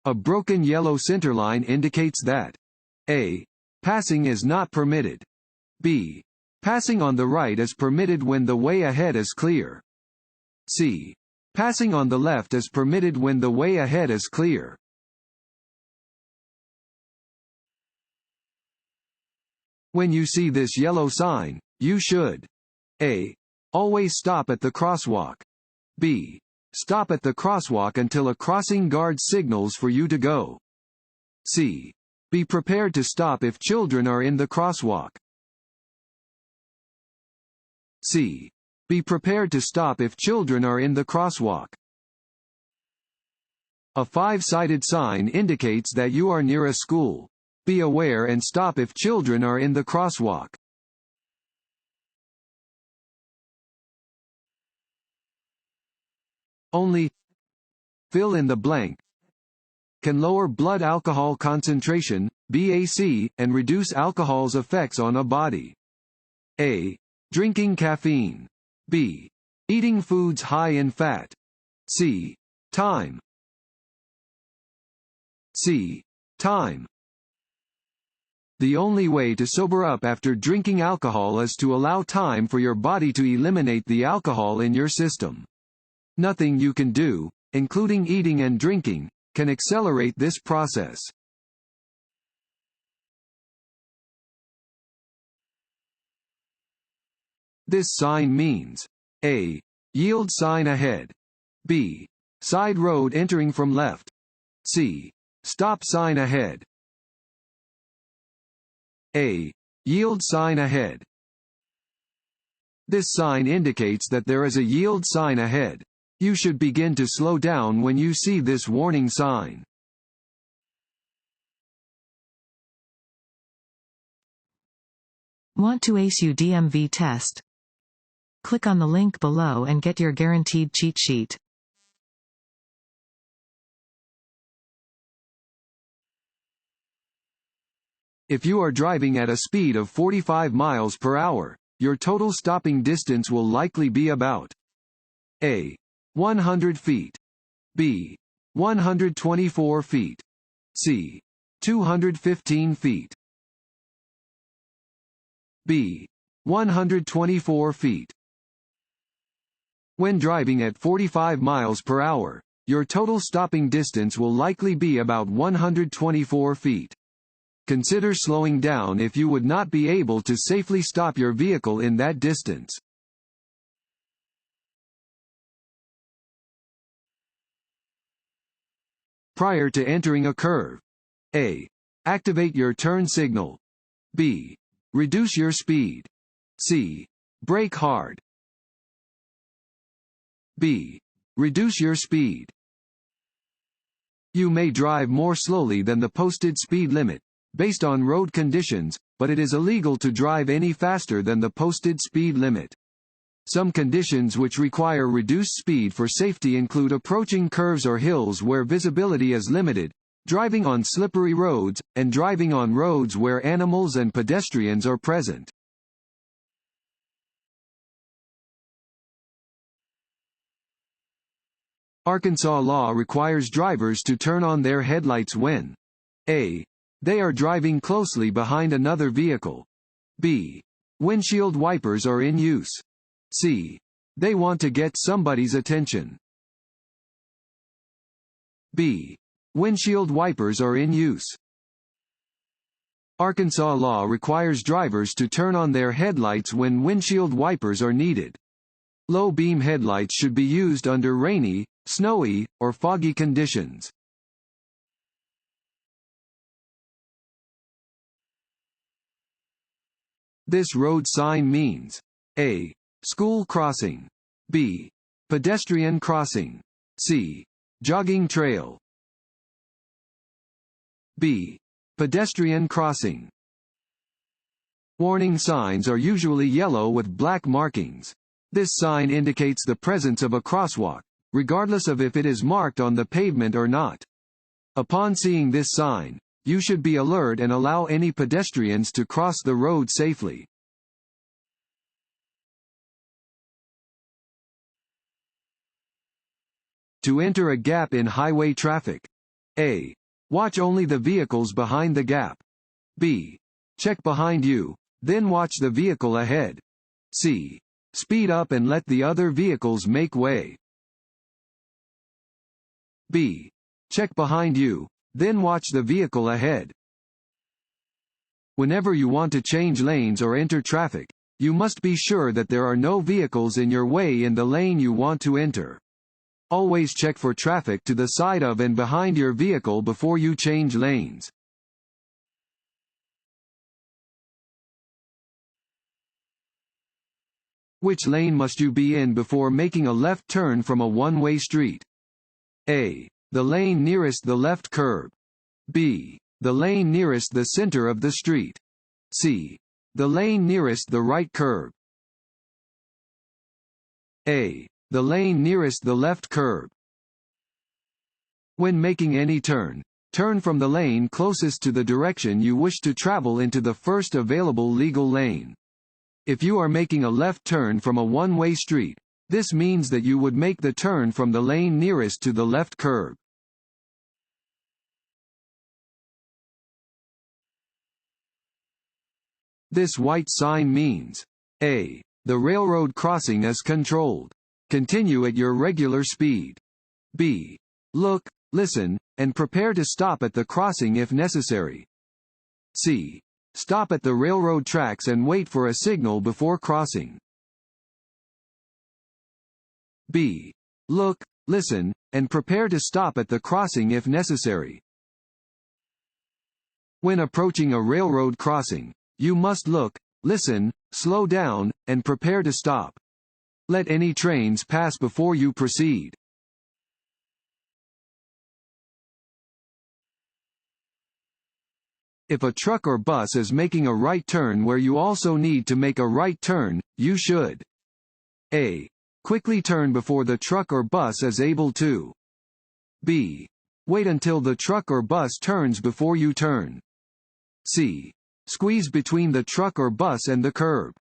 A broken yellow centerline indicates that A. Passing is not permitted. B. Passing on the right is permitted when the way ahead is clear. C. Passing on the left is permitted when the way ahead is clear. When you see this yellow sign, you should A. Always stop at the crosswalk. B. Stop at the crosswalk until a crossing guard signals for you to go. C. Be prepared to stop if children are in the crosswalk. C. Be prepared to stop if children are in the crosswalk. A five-sided sign indicates that you are near a school. Be aware and stop if children are in the crosswalk. Only fill in the blank can lower blood alcohol concentration, BAC, and reduce alcohol's effects on a body. A. Drinking caffeine. B. Eating foods high in fat. C. Time. C. Time. The only way to sober up after drinking alcohol is to allow time for your body to eliminate the alcohol in your system. Nothing you can do, including eating and drinking, can accelerate this process. This sign means A. Yield sign ahead. B. Side road entering from left. C. Stop sign ahead. A. Yield sign ahead. This sign indicates that there is a yield sign ahead. You should begin to slow down when you see this warning sign. Want to ace your DMV test? Click on the link below and get your guaranteed cheat sheet. If you are driving at a speed of 45 miles per hour, your total stopping distance will likely be about A. 100 feet. B. 124 feet. C. 215 feet. B. 124 feet. When driving at 45 miles per hour, your total stopping distance will likely be about 124 feet. Consider slowing down if you would not be able to safely stop your vehicle in that distance. Prior to entering a curve. A. Activate your turn signal. B. Reduce your speed. C. Brake hard. B. Reduce your speed. You may drive more slowly than the posted speed limit, based on road conditions, but it is illegal to drive any faster than the posted speed limit. Some conditions which require reduced speed for safety include approaching curves or hills where visibility is limited, driving on slippery roads, and driving on roads where animals and pedestrians are present. Arkansas law requires drivers to turn on their headlights when A. They are driving closely behind another vehicle. B. Windshield wipers are in use. C. They want to get somebody's attention. B. Windshield wipers are in use. Arkansas law requires drivers to turn on their headlights when windshield wipers are needed. Low beam headlights should be used under rainy, snowy, or foggy conditions. This road sign means A. School crossing. B. Pedestrian crossing. C. Jogging trail. B. Pedestrian crossing. Warning signs are usually yellow with black markings. This sign indicates the presence of a crosswalk, regardless of if it is marked on the pavement or not. Upon seeing this sign, you should be alert and allow any pedestrians to cross the road safely. To enter a gap in highway traffic. A. Watch only the vehicles behind the gap. B. Check behind you, then watch the vehicle ahead. C. Speed up and let the other vehicles make way. B. Check behind you, then watch the vehicle ahead. Whenever you want to change lanes or enter traffic, you must be sure that there are no vehicles in your way in the lane you want to enter. Always check for traffic to the side of and behind your vehicle before you change lanes. Which lane must you be in before making a left turn from a one-way street? A. The lane nearest the left curb. B. The lane nearest the center of the street. C. The lane nearest the right curb. A. The lane nearest the left curb. When making any turn, turn from the lane closest to the direction you wish to travel into the first available legal lane. If you are making a left turn from a one-way street, this means that you would make the turn from the lane nearest to the left curb. This white sign means A. The railroad crossing is controlled. Continue at your regular speed. B. Look, listen, and prepare to stop at the crossing if necessary. C. Stop at the railroad tracks and wait for a signal before crossing. B. Look, listen, and prepare to stop at the crossing if necessary. When approaching a railroad crossing, you must look, listen, slow down, and prepare to stop. Let any trains pass before you proceed. If a truck or bus is making a right turn where you also need to make a right turn, you should A. Quickly turn before the truck or bus is able to. B. Wait until the truck or bus turns before you turn. C. Squeeze between the truck or bus and the curb.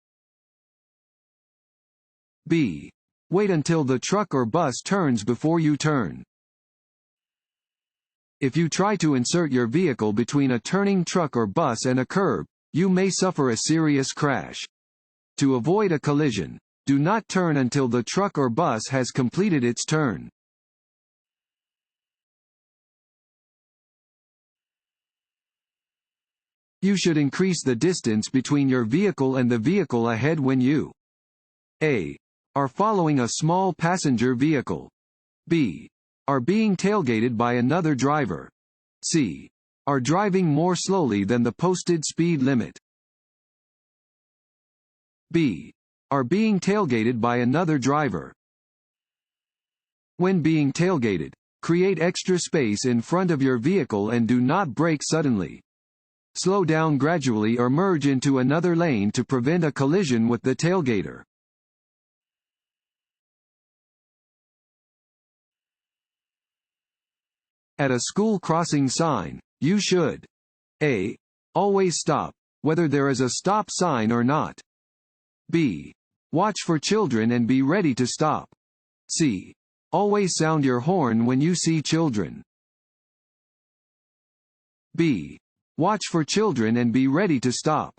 B. Wait until the truck or bus turns before you turn. If you try to insert your vehicle between a turning truck or bus and a curb, you may suffer a serious crash. To avoid a collision, do not turn until the truck or bus has completed its turn. You should increase the distance between your vehicle and the vehicle ahead when you A. Are following a small passenger vehicle. B. Are being tailgated by another driver. C. Are driving more slowly than the posted speed limit. B. Are being tailgated by another driver. When being tailgated, create extra space in front of your vehicle and do not brake suddenly. Slow down gradually or merge into another lane to prevent a collision with the tailgater. At a school crossing sign, you should A. Always stop, whether there is a stop sign or not. B. Watch for children and be ready to stop. C. Always sound your horn when you see children. B. Watch for children and be ready to stop.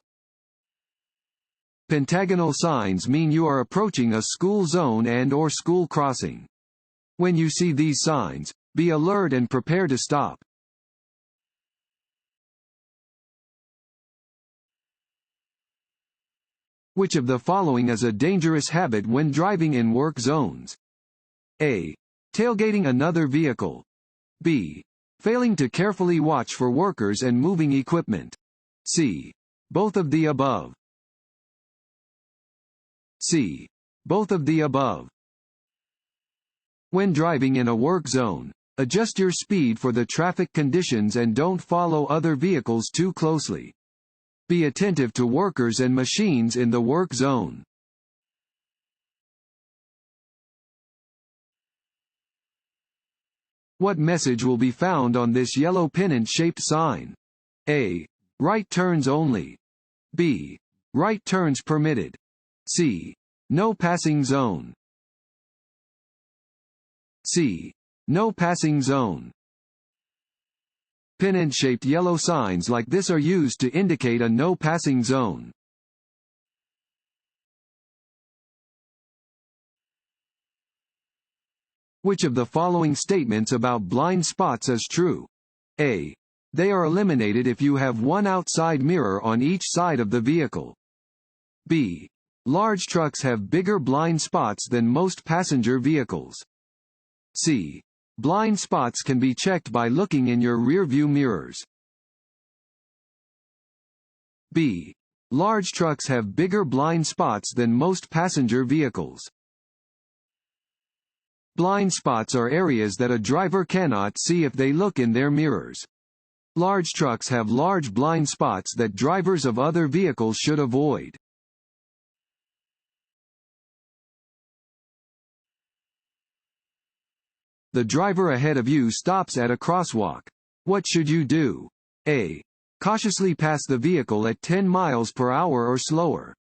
Pentagonal signs mean you are approaching a school zone and/or school crossing. When you see these signs, be alert and prepare to stop. Which of the following is a dangerous habit when driving in work zones? A. Tailgating another vehicle. B. Failing to carefully watch for workers and moving equipment. C. Both of the above. C. Both of the above. When driving in a work zone, adjust your speed for the traffic conditions and don't follow other vehicles too closely. Be attentive to workers and machines in the work zone. What message will be found on this yellow pennant-shaped sign? A. Right turns only. B. Right turns permitted. C. No passing zone. C. No passing zone. Pennant-shaped yellow signs like this are used to indicate a no passing zone. Which of the following statements about blind spots is true? A. They are eliminated if you have one outside mirror on each side of the vehicle. B. Large trucks have bigger blind spots than most passenger vehicles. C. Blind spots can be checked by looking in your rearview mirrors. B. Large trucks have bigger blind spots than most passenger vehicles. Blind spots are areas that a driver cannot see if they look in their mirrors. Large trucks have large blind spots that drivers of other vehicles should avoid. The driver ahead of you stops at a crosswalk. What should you do? A. Cautiously pass the vehicle at 10 miles per hour or slower.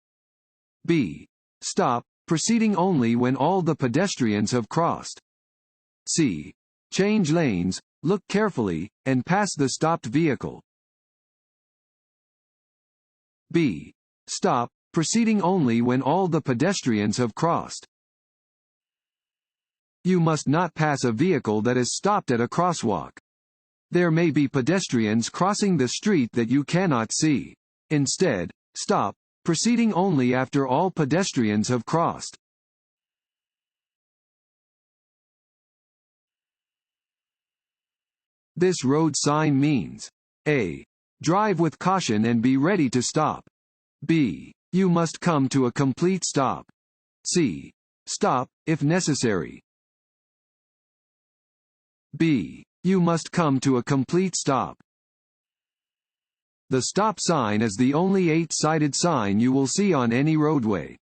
B. Stop, proceeding only when all the pedestrians have crossed. C. Change lanes, look carefully, and pass the stopped vehicle. B. Stop, proceeding only when all the pedestrians have crossed. You must not pass a vehicle that is stopped at a crosswalk. There may be pedestrians crossing the street that you cannot see. Instead, stop, proceeding only after all pedestrians have crossed. This road sign means A. Drive with caution and be ready to stop. B. You must come to a complete stop. C. Stop, if necessary. B. You must come to a complete stop. The stop sign is the only 8-sided sign you will see on any roadway.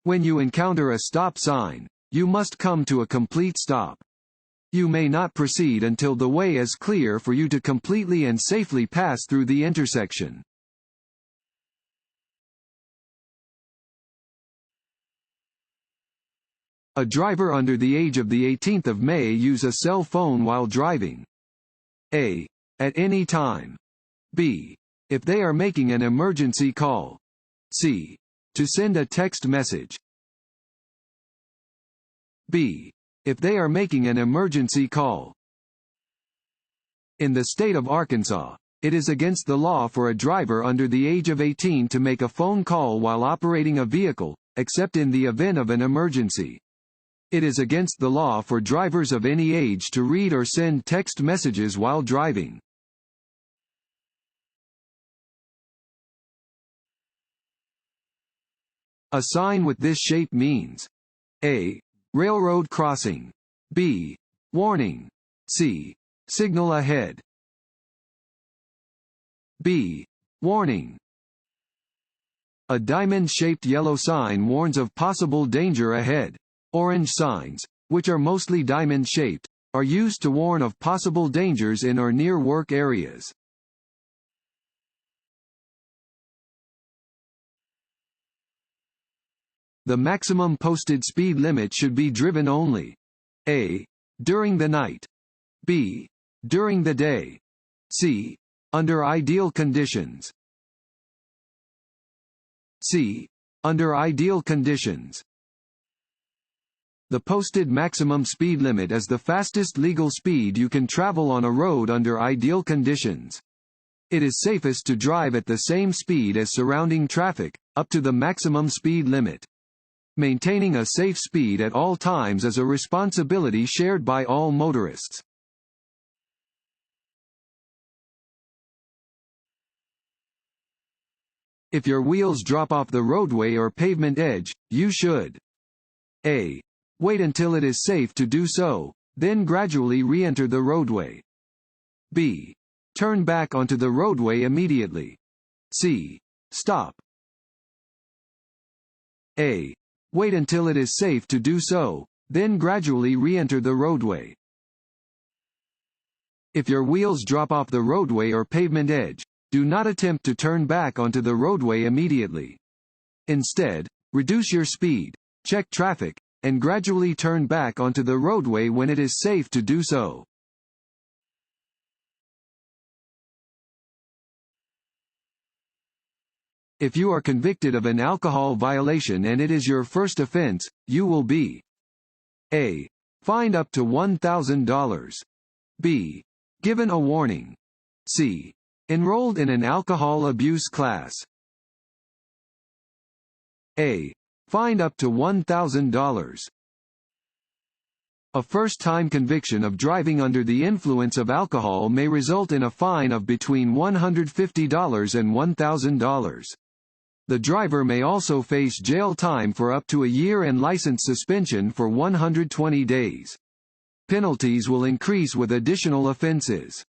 When you encounter a stop sign, you must come to a complete stop. You may not proceed until the way is clear for you to completely and safely pass through the intersection. A driver under the age of the 18th of May use a cell phone while driving. A. At any time. B. If they are making an emergency call. C. To send a text message. B. If they are making an emergency call. In the state of Arkansas, it is against the law for a driver under the age of 18 to make a phone call while operating a vehicle, except in the event of an emergency. It is against the law for drivers of any age to read or send text messages while driving. A sign with this shape means A. Railroad crossing. B. Warning. C. Signal ahead. B. Warning. A diamond-shaped yellow sign warns of possible danger ahead. Orange signs, which are mostly diamond-shaped, are used to warn of possible dangers in or near work areas. The maximum posted speed limit should be driven only A. During the night. B. During the day. C. Under ideal conditions. C. Under ideal conditions. The posted maximum speed limit is the fastest legal speed you can travel on a road under ideal conditions. It is safest to drive at the same speed as surrounding traffic, up to the maximum speed limit. Maintaining a safe speed at all times is a responsibility shared by all motorists. If your wheels drop off the roadway or pavement edge, you should A. Wait until it is safe to do so, then gradually re-enter the roadway. B. Turn back onto the roadway immediately. C. Stop. A. Wait until it is safe to do so, then gradually re-enter the roadway. If your wheels drop off the roadway or pavement edge, do not attempt to turn back onto the roadway immediately. Instead, reduce your speed, check traffic, and gradually turn back onto the roadway when it is safe to do so. If you are convicted of an alcohol violation and it is your first offense, you will be A. Fined up to $1,000. B. Given a warning. C. Enrolled in an alcohol abuse class. A. Fined up to $1,000. A first-time conviction of driving under the influence of alcohol may result in a fine of between $150 and $1,000. The driver may also face jail time for up to a year and license suspension for 120 days. Penalties will increase with additional offenses.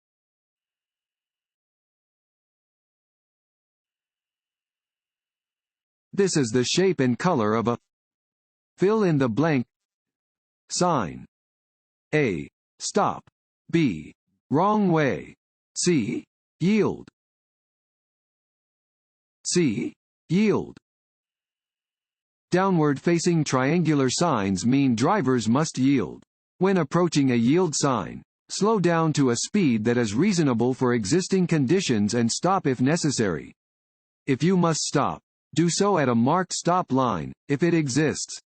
This is the shape and color of a fill in the blank sign. A. Stop. B. Wrong way. C. Yield. C. Yield. Downward-facing triangular signs mean drivers must yield. When approaching a yield sign, slow down to a speed that is reasonable for existing conditions and stop if necessary. If you must stop, do so at a marked stop line, if it exists.